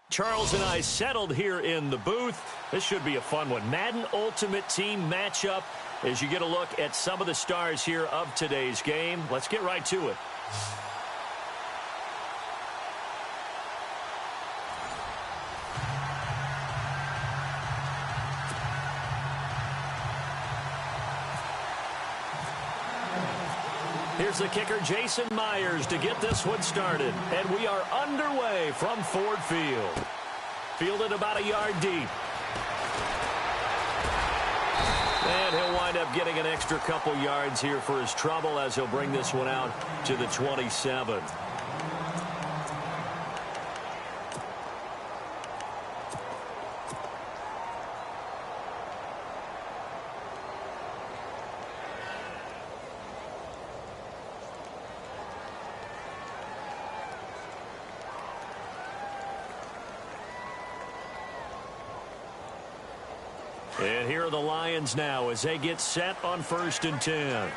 Charles and I settled here in the booth. This should be a fun one. Madden Ultimate Team matchup as you get a look at some of the stars here of today's game. Let's get right to it. Here's the kicker, Jason Myers, to get this one started. And we are underway from Ford Field. Fielded about a yard deep. And he'll wind up getting an extra couple yards here for his trouble as he'll bring this one out to the 27. And here are the Lions now as they get set on 1st and 10.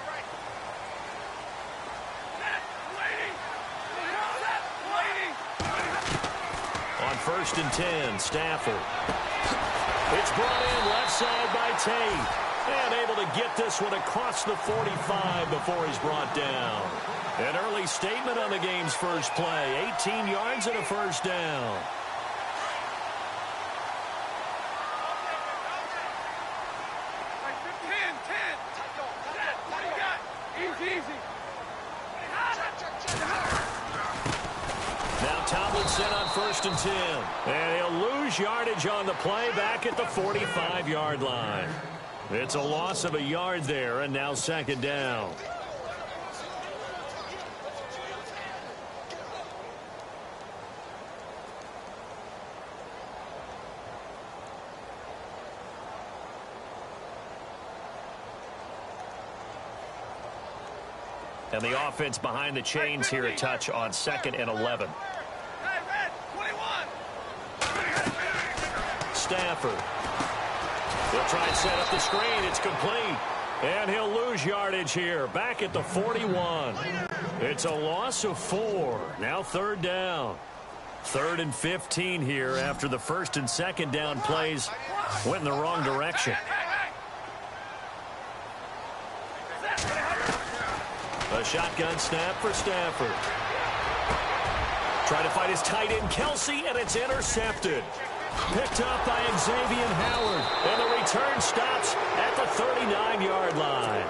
On 1st and 10, Stafford. It's brought in left side by Tate. And able to get this one across the 45 before he's brought down. An early statement on the game's first play. 18 yards and a first down. Now Tomlinson on 1st and 10. And he'll lose yardage on the play back at the 45-yard line. It's a loss of a yard there, and now 2nd down. And the offense behind the chains here a touch on 2nd and 11. Stafford. He'll try and set up the screen. It's complete. And he'll lose yardage here. Back at the 41. It's a loss of 4. Now 3rd down. 3rd and 15 here after the 1st and 2nd down plays went in the wrong direction. A shotgun snap for Stafford. Trying to fight his tight end, Kelsey, and it's intercepted. Picked up by Xavier Howard. And the return stops at the 39-yard line.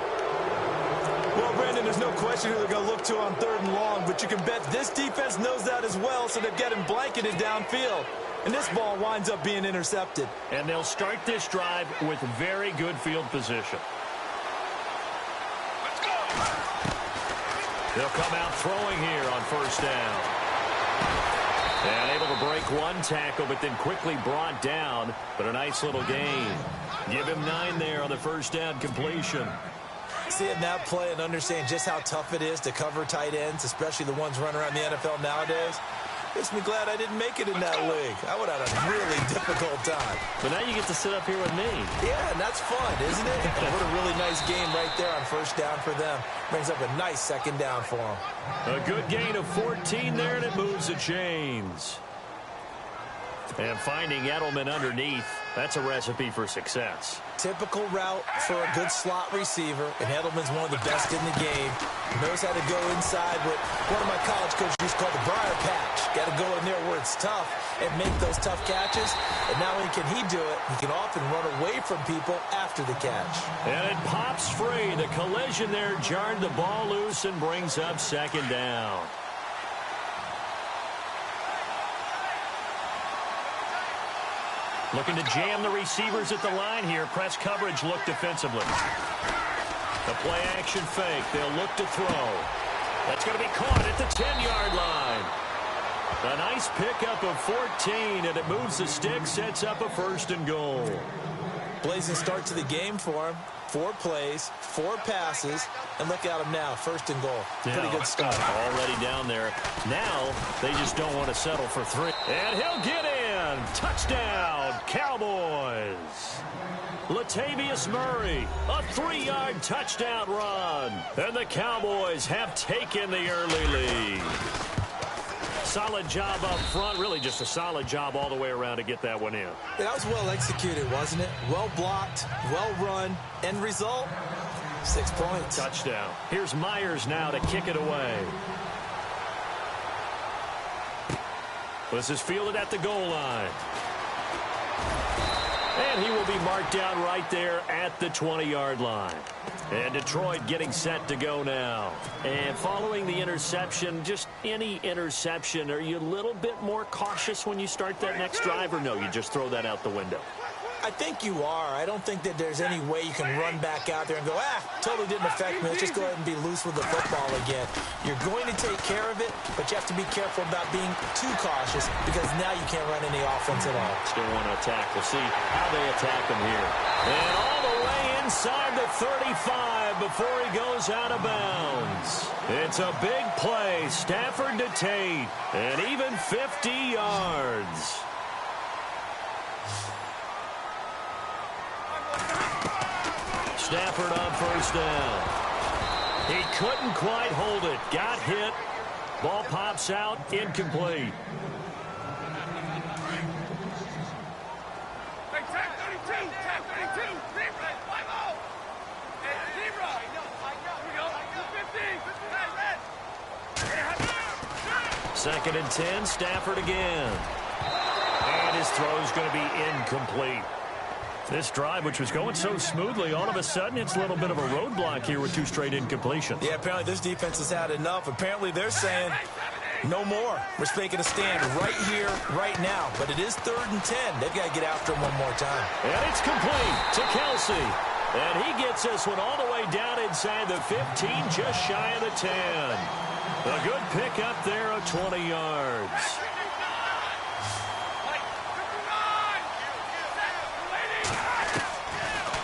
Well, Brandon, there's no question who they're going to look to on 3rd and long, but you can bet this defense knows that as well, so they're getting blanketed downfield. And this ball winds up being intercepted. And they'll start this drive with very good field position. They'll come out throwing here on 1st down. And able to break one tackle, but then quickly brought down. But a nice little gain. Give him 9 there on the 1st down completion. Seeing that play and understand just how tough it is to cover tight ends, especially the ones running around the NFL nowadays, makes me glad I didn't make it in that league. I would have had a really difficult time. But now you get to sit up here with me. Yeah, and that's fun, isn't it? And what a really nice game right there on 1st down for them. Brings up a nice 2nd down for them. A good gain of 14 there, and it moves the chains. And finding Edelman underneath, that's a recipe for success. Typical route for a good slot receiver, and Edelman's one of the best in the game. He knows how to go inside what one of my college coaches used to call the briar patch. Got to go in there where it's tough and make those tough catches. And not only can he do it, he can often run away from people after the catch. And it pops free. The collision there jarred the ball loose and brings up 2nd down. Looking to jam the receivers at the line here. Press coverage look defensively. The play action fake. They'll look to throw. That's going to be caught at the 10-yard line. A nice pickup of 14, and it moves the stick, sets up a 1st and goal. Blazing start to the game for him. 4 plays, 4 passes, and look at him now, 1st and goal. Pretty good start. Already down there. Now they just don't want to settle for 3. And he'll get in. Touchdown, Cowboys. Latavius Murray, a 3-yard touchdown run. And the Cowboys have taken the early lead. solid job up front. Really just a solid job all the way around to get that one in. Yeah, that was well executed, wasn't it? Well blocked, well run. End result, 6 points. Touchdown. Here's Myers now to kick it away. This is fielded at the goal line. And he will be marked down right there at the 20-yard line. And Detroit getting set to go now. And following the interception, just any interception, are you a little bit more cautious when you start that next drive, or no, you just throw that out the window? I think you are. I don't think that there's any way you can run back out there and go, totally didn't affect me. Let's just go ahead and be loose with the football again. You're going to take care of it, but you have to be careful about being too cautious because now you can't run any offense at all. Still want to attack. We'll see how they attack him here. And all the way inside the 35 before he goes out of bounds. It's a big play. Stafford to Tate. And even 50 yards. Stafford on first down. He couldn't quite hold it. Got hit. Ball pops out. Incomplete. Second and 10. Stafford again. And his throw is going to be incomplete. This drive, which was going so smoothly, all of a sudden it's a little bit of a roadblock here with 2 straight incompletions. Yeah, apparently this defense has had enough. Apparently they're saying no more. We're making a stand right here, right now. But it is 3rd and 10. They've got to get after him one more time. And it's complete to Kelsey. And he gets this one all the way down inside the 15, just shy of the 10. A good pick up there of 20 yards.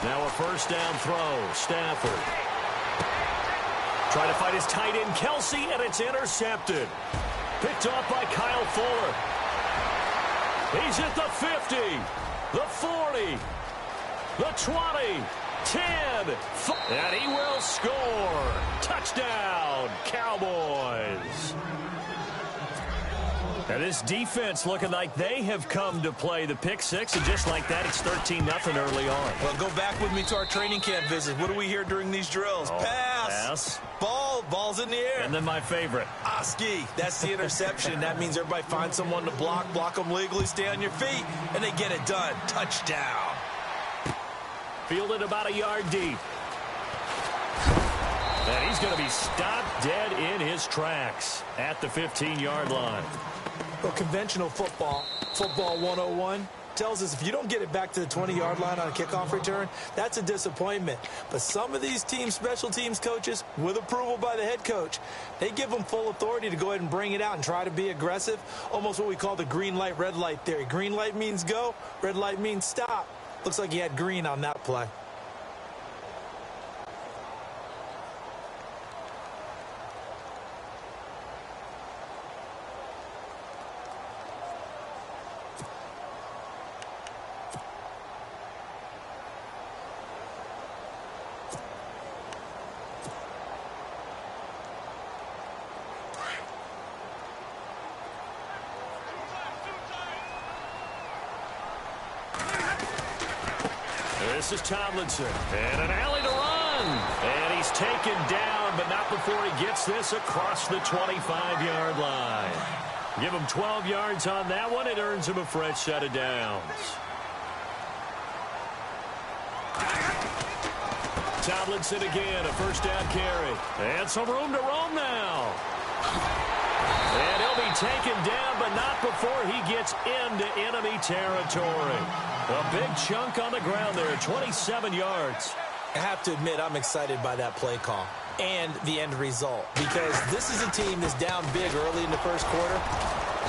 Now a first down throw. Stafford. Trying to fight his tight end, Kelsey, and it's intercepted. Picked off by Kyle Fuller. He's at the 50, the 40, the 20, 10, and he will score. Touchdown, Cowboys. Now this defense looking like they have come to play. The pick six, and just like that, it's 13-0 early on. Well, go back with me to our training camp visit. What do we hear during these drills? Pass. Ball's in the air. And then my favorite. Oski. That's the interception. That means everybody finds someone to block them legally, stay on your feet, and they get it done. Touchdown. Fielded about a yard deep. And he's going to be stopped dead in his tracks at the 15-yard line. Well, conventional football 101, tells us if you don't get it back to the 20-yard line on a kickoff return, that's a disappointment. But some of these teams, special teams coaches, with approval by the head coach, they give them full authority to go ahead and bring it out and try to be aggressive, almost what we call the green light, red light theory. Green light means go, red light means stop. Looks like he had green on that play. This is Tomlinson, and an alley to run. And he's taken down, but not before he gets this across the 25-yard line. Give him 12 yards on that one. It earns him a fresh set of downs. Tomlinson again, a first down carry. And some room to roam now. And he'll be taken down, but not before he gets into enemy territory. A big chunk on the ground there, 27 yards. I have to admit, I'm excited by that play call and the end result, because this is a team that's down big early in the first quarter,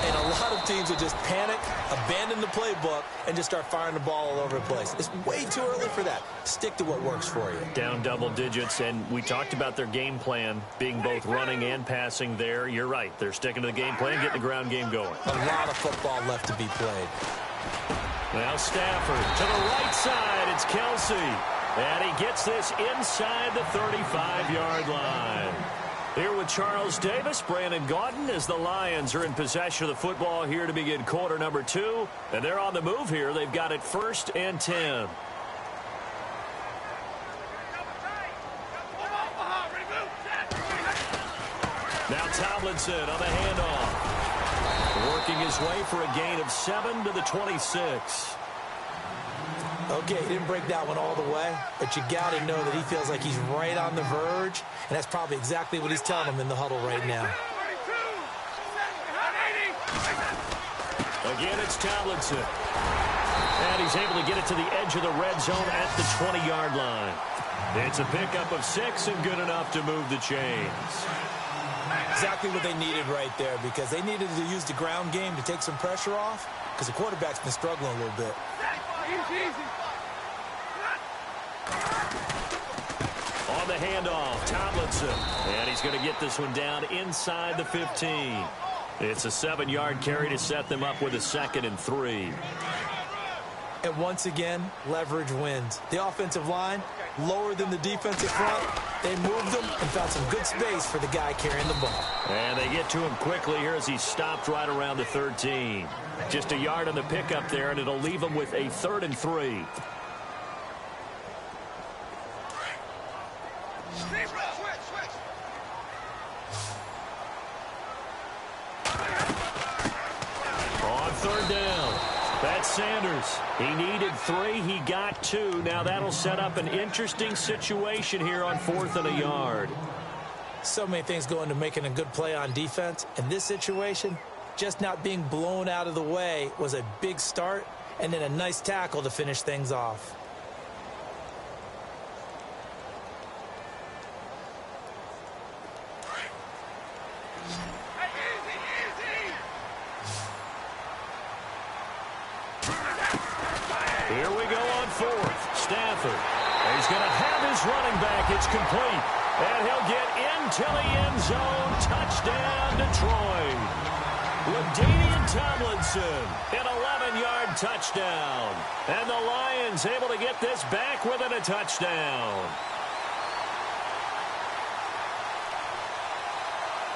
and a lot of teams will just panic, abandon the playbook, and just start firing the ball all over the place. It's way too early for that. Stick to what works for you. Down double digits, and we talked about their game plan being both running and passing there. You're right. They're sticking to the game plan, getting the ground game going. A lot of football left to be played. Now Stafford to the right side. It's Kelsey. And he gets this inside the 35-yard line. Here with Charles Davis, Brandon Gaudin, as the Lions are in possession of the football here to begin quarter number 2. And they're on the move here. They've got it 1st and 10. Now Tomlinson on the handoff. Working his way for a gain of 7 to the 26. Okay, he didn't break that one all the way, but you got to know that he feels like he's right on the verge, and that's probably exactly what he's telling him in the huddle right now. Again, it's Tomlinson. And he's able to get it to the edge of the red zone at the 20-yard line. It's a pickup of 6 and good enough to move the chains. Exactly what they needed right there, because they needed to use the ground game to take some pressure off, because the quarterback's been struggling a little bit. On the handoff, Tomlinson. And he's going to get this one down inside the 15. It's a 7-yard carry to set them up with a 2nd and 3. And once again, leverage wins. The offensive line, lower than the defensive front. They moved them and found some good space for the guy carrying the ball. And they get to him quickly here as he stopped right around the 13. Just a yard on the pickup there, and it'll leave him with a 3rd and 3. On 3rd down, that's Sanders. He needed 3. He got 2. Now that'll set up an interesting situation here on 4th and a yard. So many things go into making a good play on defense. In this situation, just not being blown out of the way was a big start, and then a nice tackle to finish things off. Here we go on 4th. Stafford. He's going to have his running back. It's complete. And he'll get into the end zone. Touchdown, Detroit. LaDainian Tomlinson, an 11-yard touchdown. And the Lions able to get this back within a touchdown.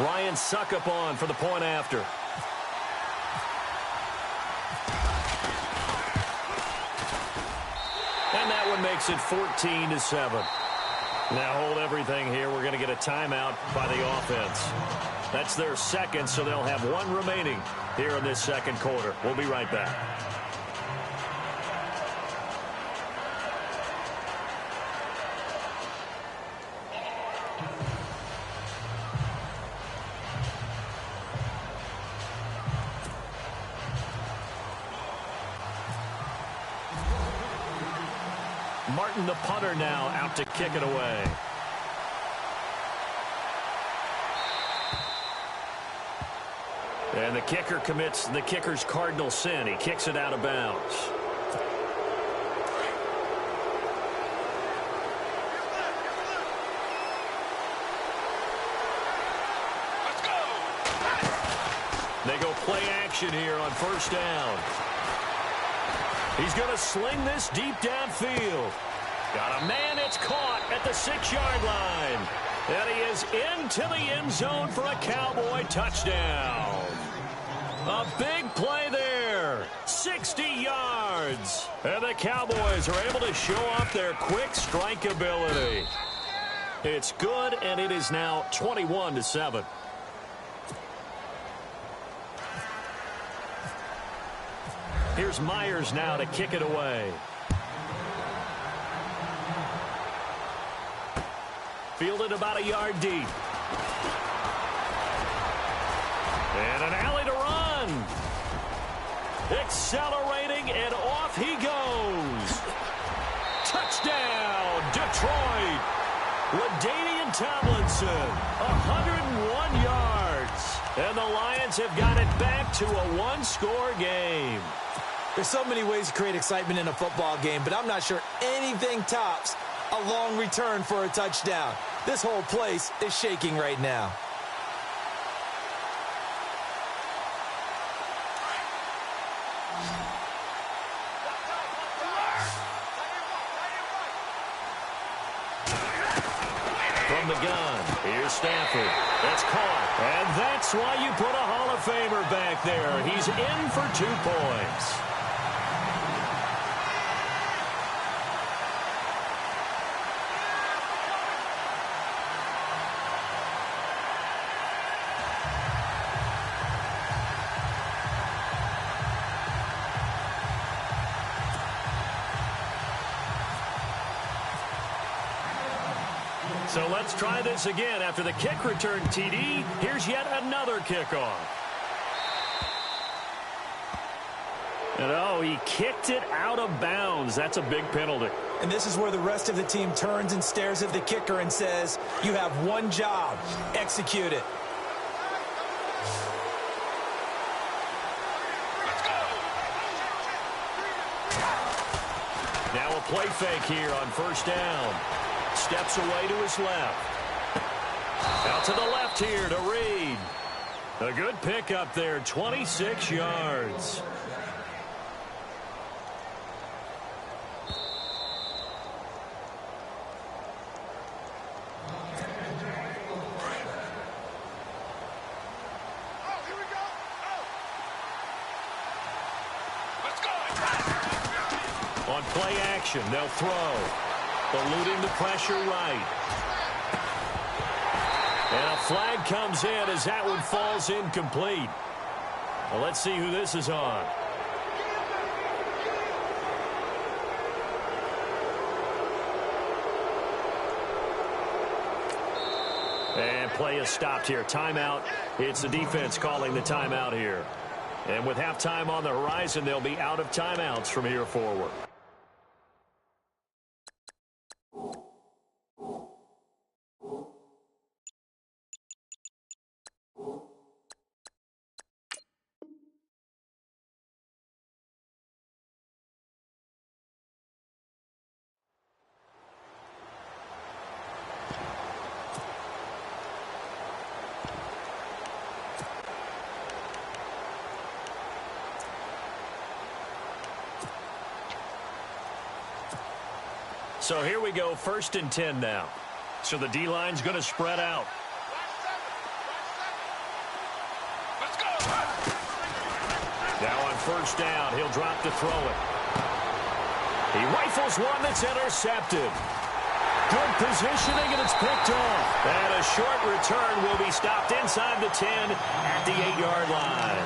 Ryan Succop for the point after. And that one makes it 14-7. Now hold everything here. We're going to get a timeout by the offense. That's their 2nd, so they'll have 1 remaining here in this 2nd quarter. We'll be right back. Martin, the punter, now out to kick it away. And the kicker commits the kicker's cardinal sin. He kicks it out of bounds. They go play action here on 1st down. He's going to sling this deep downfield. Got a man, it's caught at the 6-yard line. And he is into the end zone for a Cowboy touchdown. A big play there. 60 yards. And the Cowboys are able to show off their quick strike ability. It's good, and it is now 21-7. Here's Myers now to kick it away. Fielded about a yard deep. And an alley to run. Accelerating, and off he goes. Touchdown, Detroit. LaDainian Tomlinson, 101 yards. And the Lions have got it back to a 1-score game. There's so many ways to create excitement in a football game, but I'm not sure anything tops a long return for a touchdown. This whole place is shaking right now. From the gun, here Here's Stafford. That's caught. And that's why you put a Hall of Famer back there. He's in for 2 points. So let's try this again. After the kick return TD, here's yet another kickoff. And oh, he kicked it out of bounds. That's a big penalty. And this is where the rest of the team turns and stares at the kicker and says, you have one job, execute it. Now a play fake here on first down. Steps away to his left. Out to the left here to Reed. A good pickup there, 26 yards. On play action, they'll throw. Eluding the pressure right. And a flag comes in as that one falls incomplete. Well, let's see who this is on. And play is stopped here. Timeout. It's the defense calling the timeout here. And with halftime on the horizon, they'll be out of timeouts from here forward. So here we go, 1st and 10 now. So the D-line's going to spread out. Let's go. Now on first down, he'll drop to throw it. He rifles one that's intercepted. Good positioning, and it's picked off. And a short return will be stopped inside the 10 at the 8-yard line.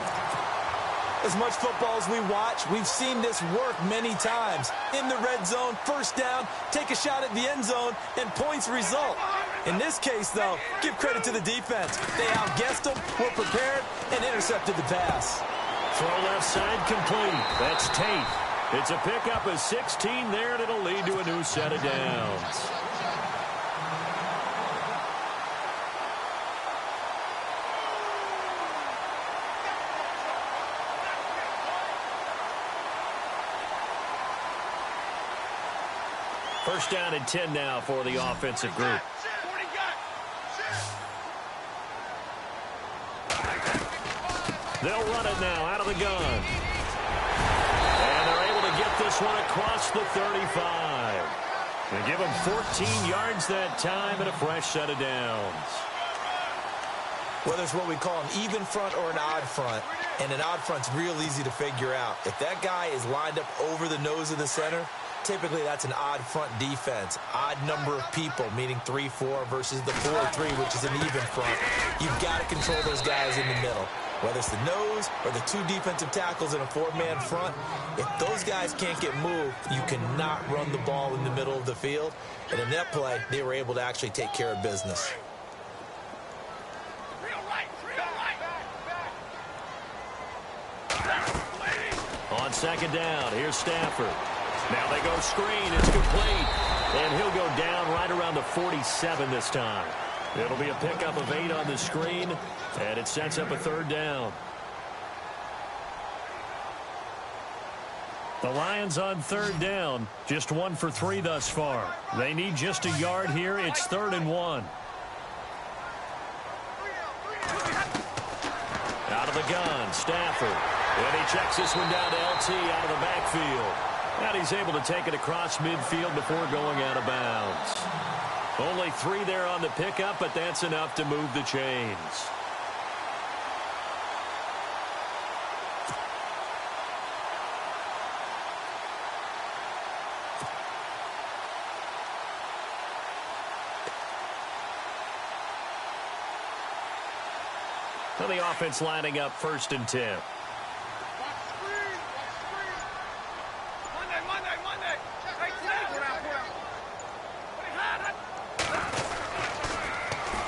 As much football as we watch, we've seen this work many times. In the red zone, first down, take a shot at the end zone, and points result. In this case, though, give credit to the defense. They outguessed them, were prepared, and intercepted the pass. Throw left side complete. That's Tate. It's a pickup of 16 there, and it'll lead to a new set of downs. First down and 10 now for the offensive group. They'll run it now out of the gun. And they're able to get this one across the 35. They give them 14 yards that time and a fresh set of downs. Whether it's what we call an even front or an odd front, and an odd front's real easy to figure out. If that guy is lined up over the nose of the center, typically that's an odd front defense. Odd number of people, meaning 3-4 versus the 4-3, which is an even front. You've got to control those guys in the middle. Whether it's the nose or the 2 defensive tackles in a 4-man front, if those guys can't get moved, you cannot run the ball in the middle of the field. And in that play, they were able to actually take care of business. On second down, here's Stafford. Now they go screen. It's complete. And he'll go down right around the 47 this time. It'll be a pickup of 8 on the screen, and it sets up a third down. The Lions on third down, just 1 for 3 thus far. They need just a yard here. It's 3rd and 1. Out of the gun, Stafford. And he checks this one down to LT out of the backfield. And he's able to take it across midfield before going out of bounds. Only 3 there on the pickup, but that's enough to move the chains. And the offense lining up 1st and 10.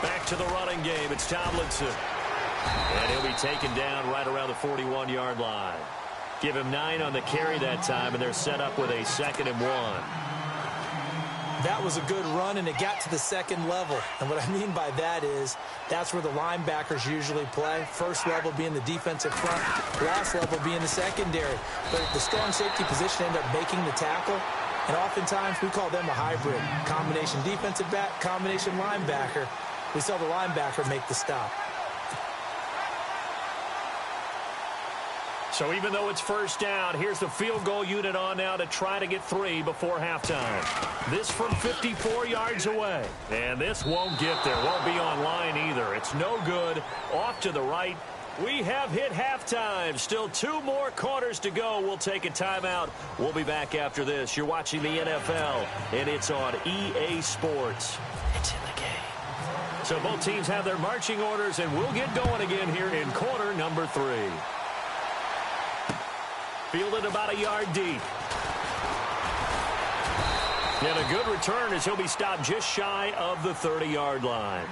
Back to the running game. It's Tomlinson. And he'll be taken down right around the 41-yard line. Give him 9 on the carry that time, and they're set up with a 2nd and 1. That was a good run, and it got to the 2nd level. And what I mean by that is that's where the linebackers usually play. First level being the defensive front, last level being the secondary. But the strong safety position ended up making the tackle, and oftentimes we call them a hybrid. Combination defensive back, combination linebacker. We saw the linebacker make the stop. So even though it's 1st down, here's the field goal unit on now to try to get 3 before halftime. This from 54 yards away. And this won't get there. Won't be on line either. It's no good. Off to the right. We have hit halftime. Still 2 more quarters to go. We'll take a timeout. We'll be back after this. You're watching the NFL, and it's on EA Sports. It's in the game. So both teams have their marching orders, and we'll get going again here in quarter number 3. Fielded about a yard deep. And a good return as he'll be stopped just shy of the 30-yard line.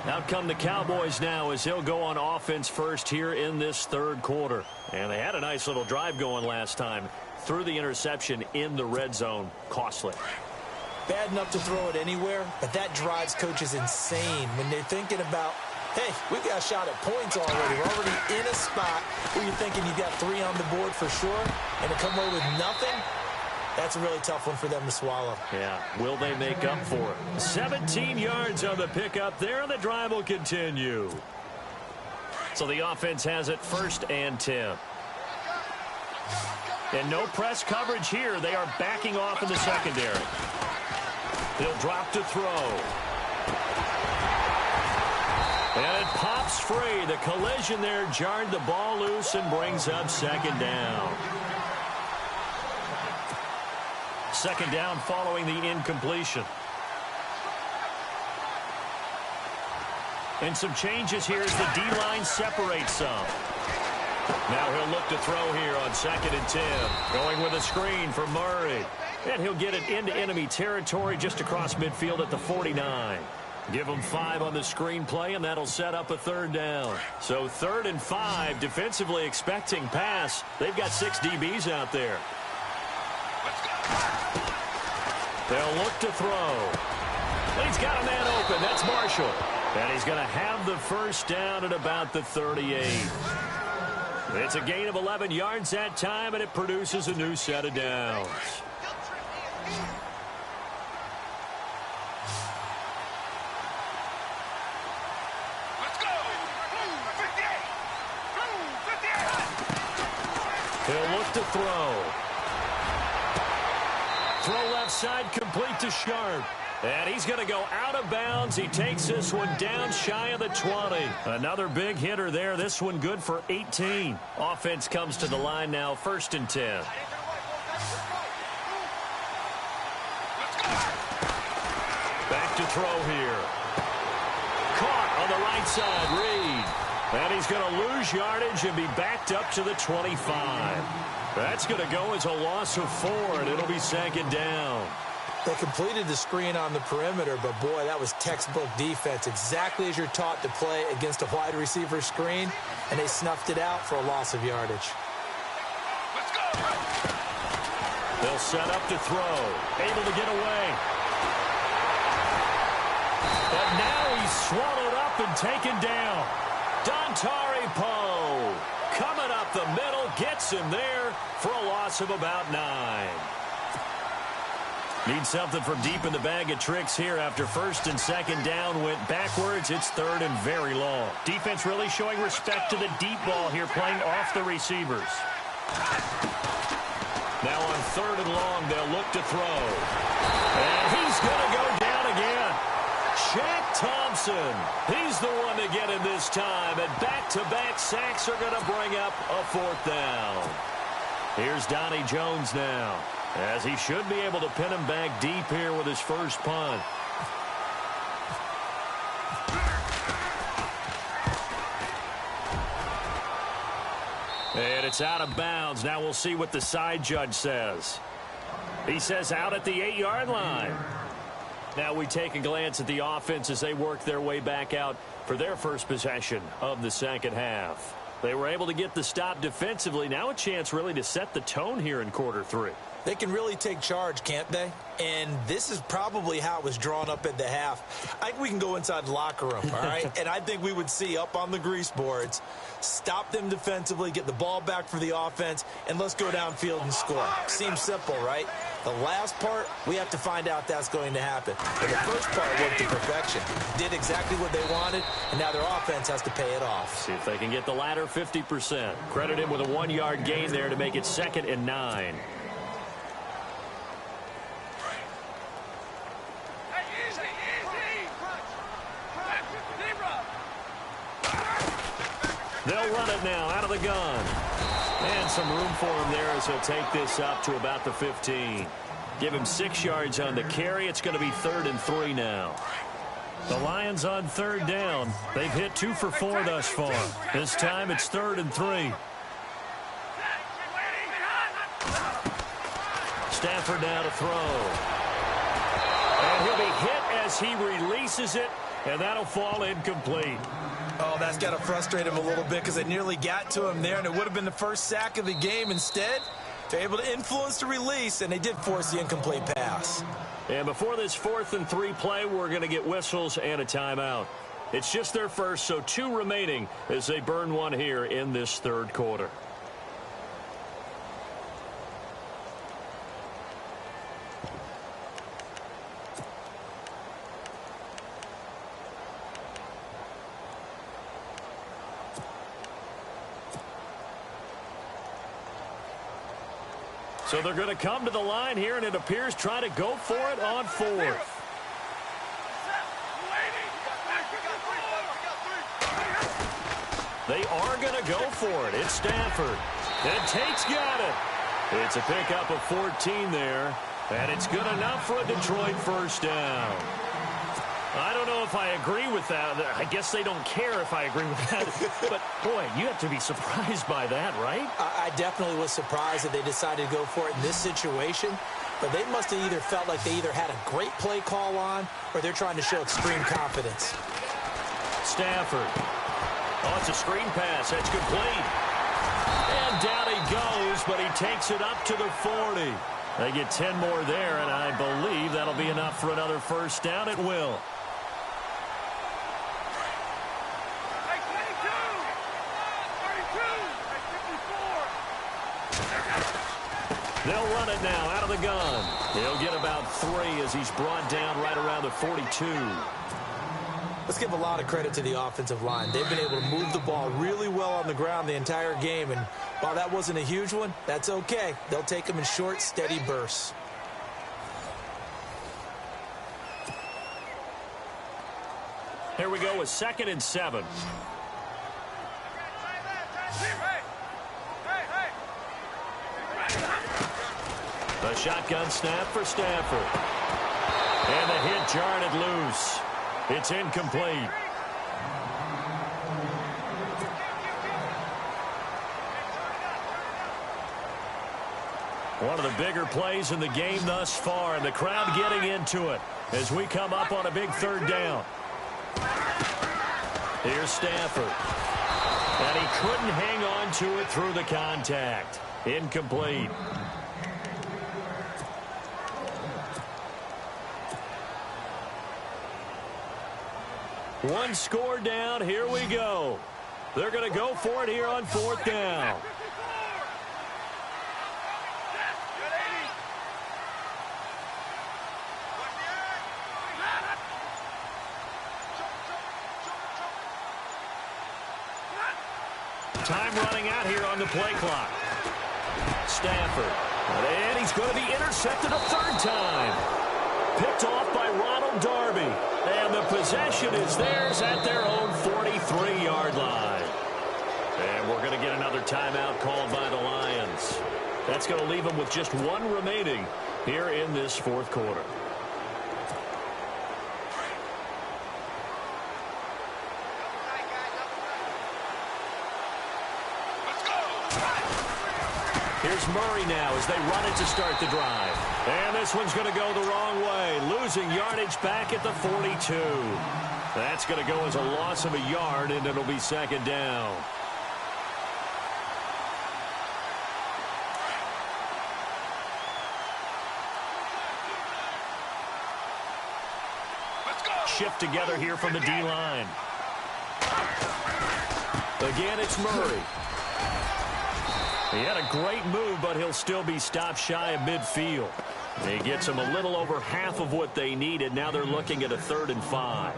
Out come the Cowboys now as he'll go on offense first here in this 3rd quarter. And they had a nice little drive going last time. Threw the interception in the red zone. Costly. Bad enough to throw it anywhere, but that drives coaches insane when they're thinking about, hey, we got a shot at points already. We're already in a spot where you're thinking you got 3 on the board for sure, and to come away with nothing, that's a really tough one for them to swallow. Yeah, will they make up for it? 17 yards on the pickup there, and the drive will continue. So the offense has it 1st and 10. And no press coverage here. They are backing off in the secondary. He'll drop to throw. And it pops free. The collision there jarred the ball loose and brings up 2nd down. 2nd down following the incompletion. And some changes here as the D-line separates some. Now he'll look to throw here on 2nd and 10. Going with a screen for Murray. And he'll get it into enemy territory just across midfield at the 49. Give them 5 on the screen play, and that'll set up a 3rd down. So 3rd and 5, defensively expecting pass. They've got 6 DBs out there. They'll look to throw. He's got a man open. That's Marshall. And he's going to have the 1st down at about the 38. It's a gain of 11 yards that time, and it produces a new set of downs. He'll look to throw. Throw left side complete to Sharp. And he's going to go out of bounds. He takes this one down shy of the 20. Another big hitter there. This one good for 18. Offense comes to the line now, 1st and 10. Back to throw here. Caught on the right side, Reed. And he's going to lose yardage and be backed up to the 25. That's going to go as a loss of 4, and it'll be 2nd down. They completed the screen on the perimeter, but boy, that was textbook defense. Exactly as you're taught to play against a wide receiver screen, and they snuffed it out for a loss of yardage. Let's go. They'll set up to throw. Able to get away. But now he's swallowed up and taken down. Dontari Poe coming up the middle, gets him there for a loss of about 9. Need something from deep in the bag of tricks here after 1st and 2nd down went backwards. It's 3rd and very long. Defense really showing respect to the deep ball here, playing off the receivers. Now on 3rd and long, they'll look to throw. And he's going to go down again. Jack Thompson. He's the one to get him this time, and back-to-back sacks are going to bring up a fourth down. Here's Donnie Jones now, as he should be able to pin him back deep here with his first punt. And it's out of bounds. Now we'll see what the side judge says. He says out at the 8-yard line. Now we take a glance at the offense as they work their way back out for their first possession of the second half. They were able to get the stop defensively. Now a chance really to set the tone here in quarter three. They can really take charge, can't they? And this is probably how it was drawn up at the half. I think we can go inside the locker room, all right? And I think we would see up on the grease boards, stop them defensively, get the ball back for the offense, and let's go downfield and score. Seems simple, right? The last part, we have to find out that's going to happen. But the first part worked to perfection. Did exactly what they wanted, and now their offense has to pay it off. See if they can get the latter 50%. Credit him with a 1-yard gain there to make it 2nd and 9. They'll run it now out of the gun. And some room for him there as he'll take this up to about the 15. Give him 6 yards on the carry. It's going to be 3rd and 3 now. The Lions on 3rd down. They've hit 2 for 4 thus far. This time it's 3rd and 3. Stafford now to throw. And he'll be hit as he releases it, and that'll fall incomplete. Oh, that's got to frustrate him a little bit because they nearly got to him there, and it would have been the first sack of the game. Instead, they're able to influence the release, and they did force the incomplete pass. And before this 4th and 3 play, we're going to get whistles and a timeout. It's just their first, so 2 remaining as they burn one here in this 3rd quarter. So they're going to come to the line here, and it appears try to go for it on 4th. They are going to go for it. It's Stafford. And Tate's got it. It's a pickup of 14 there, and it's good enough for a Detroit first down. I don't know if I agree with that. I guess they don't care if I agree with that. But, boy, you have to be surprised by that, right? I definitely was surprised that they decided to go for it in this situation. But they must have either felt like they either had a great play call on or they're trying to show extreme confidence. Stafford. Oh, it's a screen pass. That's complete. And down he goes, but he takes it up to the 40. They get 10 more there, and I believe that'll be enough for another first down. It will. They'll run it now out of the gun. He'll get about 3 as he's brought down right around the 42. Let's give a lot of credit to the offensive line. They've been able to move the ball really well on the ground the entire game. And while that wasn't a huge one, that's okay. They'll take them in short, steady bursts. Here we go with 2nd and 7. The shotgun snap for Stafford. And the hit jarred it loose. It's incomplete. One of the bigger plays in the game thus far, and the crowd getting into it as we come up on a big 3rd down. Here's Stafford. And he couldn't hang on to it through the contact. Incomplete. One score down. Here we go. They're going to go for it here on 4th down. Time running out here on the play clock. Stafford. And he's going to be intercepted a 3rd time. picked off by Ronald Darby. And the possession is theirs at their own 43-yard line. And we're going to get another timeout called by the Lions. That's going to leave them with just one remaining here in this fourth quarter. Here's Murray now as they run it to start the drive. And this one's going to go the wrong way, losing yardage back at the 42. That's going to go as a loss of a yard, and it'll be second down. Shift together here from the D-line. Again, it's Murray. He had a great move, but he'll still be stopped shy of midfield. He gets them a little over half of what they needed. Now they're looking at a 3rd and 5.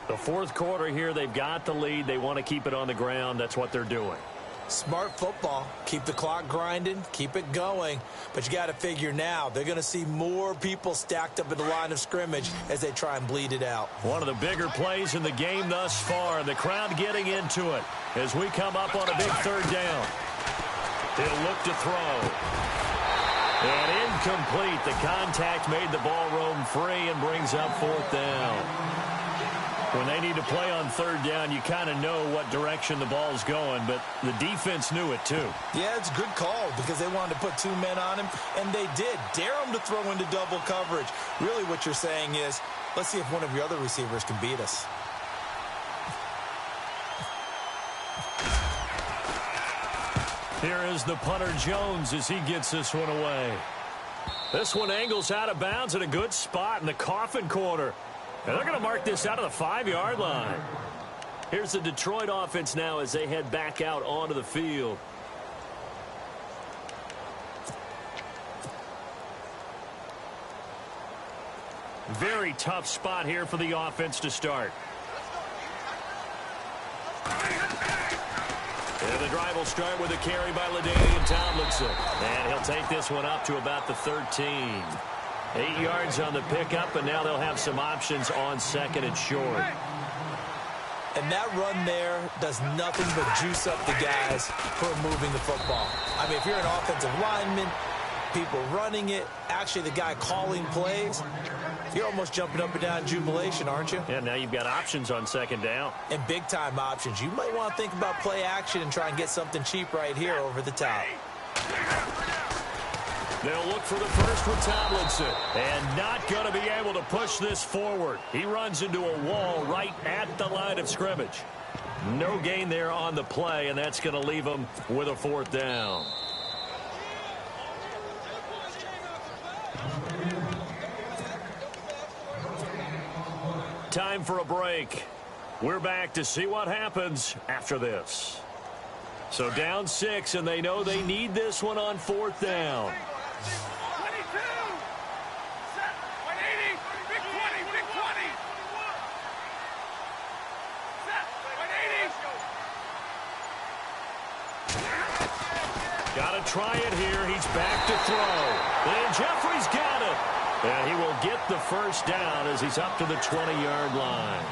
The fourth quarter here, they've got the lead. They want to keep it on the ground. That's what they're doing. Smart football. Keep the clock grinding. Keep it going. But you got to figure now they're going to see more people stacked up at the line of scrimmage as they try and bleed it out. One of the bigger plays in the game thus far. The crowd getting into it as we come up on a big 3rd down. He'll look to throw. And incomplete. The contact made the ball roam free and brings up 4th down. When they need to play on 3rd down, you kind of know what direction the ball's going, but the defense knew it too. Yeah, it's a good call because they wanted to put 2 men on him, and they did. Dare him to throw into double coverage. Really what you're saying is, let's see if one of your other receivers can beat us. Here is the punter Jones as he gets this one away. This one angles out of bounds at a good spot in the coffin corner. And they're going to mark this out of the 5-yard line. Here's the Detroit offense now as they head back out onto the field. Very tough spot here for the offense to start. And the drive will start with a carry by LaDainian Tomlinson. And he'll take this one up to about the 13. 8 yards on the pickup, and now they'll have some options on 2nd and short. And that run there does nothing but juice up the guys who are moving the football. I mean, if you're an offensive lineman, people running it, actually the guy calling plays, you're almost jumping up and down in jubilation, aren't you? Yeah, now you've got options on 2nd down. And big-time options. You might want to think about play action and try and get something cheap right here over the top. They'll look for the first with Tomlinson. And not going to be able to push this forward. He runs into a wall right at the line of scrimmage. No gain there on the play, and that's going to leave him with a 4th down. Time for a break. We're back to see what happens after this. So down 6, and they know they need this one on 4th down. 22. Set. 180. Big 20. Big 20. Set. 180. Got to try it here. He's back to throw. And Jeffrey's got it. And he will get the first down as he's up to the 20-yard line.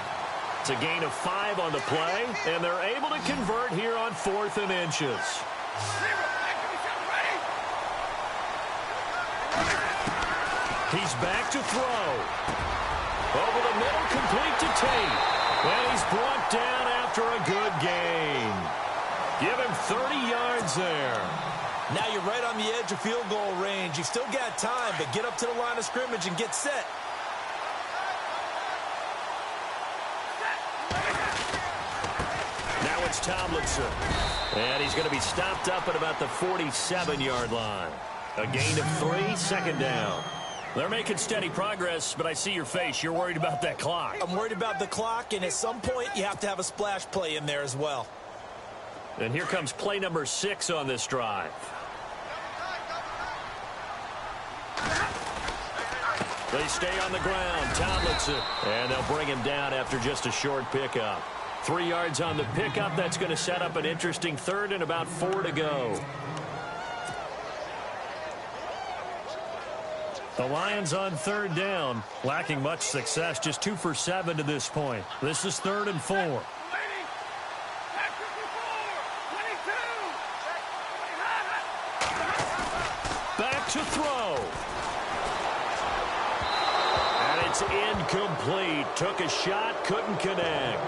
It's a gain of 5 on the play, and they're able to convert here on 4th and inches. He's back to throw. Over the middle, complete to Tate. And he's brought down after a good gain. Give him 30 yards there. Now you're right on the edge of field goal range. You've still got time, but get up to the line of scrimmage and get set. Now it's Tomlinson. And he's going to be stopped up at about the 47-yard line. A gain of 3, 2nd down. They're making steady progress, but I see your face. You're worried about that clock. I'm worried about the clock, and at some point you have to have a splash play in there as well. And here comes play number 6 on this drive. They stay on the ground. Tomlinson. And they'll bring him down after just a short pickup. 3 yards on the pickup. That's going to set up an interesting 3rd and about 4 to go. The Lions on third down, lacking much success, just 2 for 7 to this point. This is 3rd and 4. Back to throw. And it's incomplete. Took a shot, couldn't connect.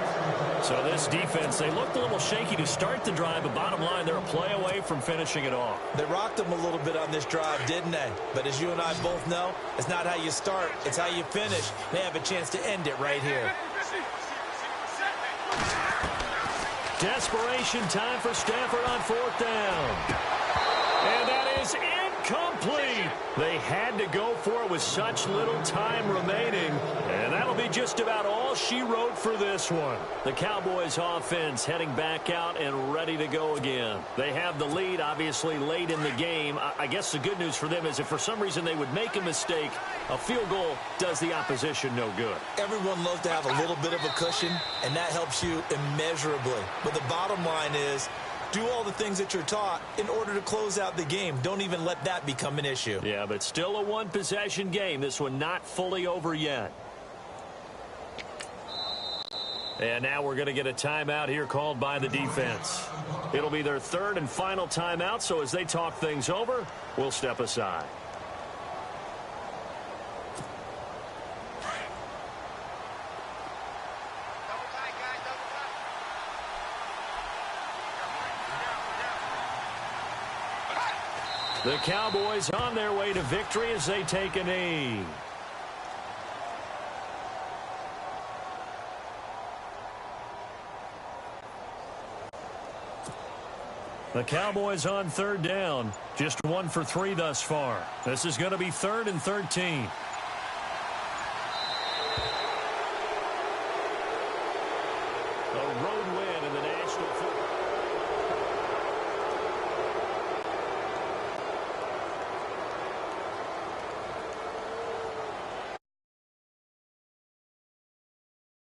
So this defense, they looked a little shaky to start the drive, but bottom line, they're a play away from finishing it off. They rocked them a little bit on this drive, didn't they? But as you and I both know, it's not how you start, it's how you finish. They have a chance to end it right here. Desperation time for Stafford on 4th down. And that is incomplete. They had to go for it with such little time remaining. And that'll be just about all she wrote for this one. The Cowboys offense heading back out and ready to go again. They have the lead, obviously, late in the game. I guess the good news for them is if for some reason they would make a mistake, a field goal does the opposition no good. Everyone loves to have a little bit of a cushion, and that helps you immeasurably. But the bottom line is, do all the things that you're taught in order to close out the game. Don't even let that become an issue. Yeah, but still a one-possession game. This one not fully over yet. And now we're going to get a timeout here called by the defense. It'll be their 3rd and final timeout, so as they talk things over, we'll step aside. The Cowboys on their way to victory as they take a knee. The Cowboys on 3rd down, just 1 for 3 thus far. This is going to be 3rd and 13.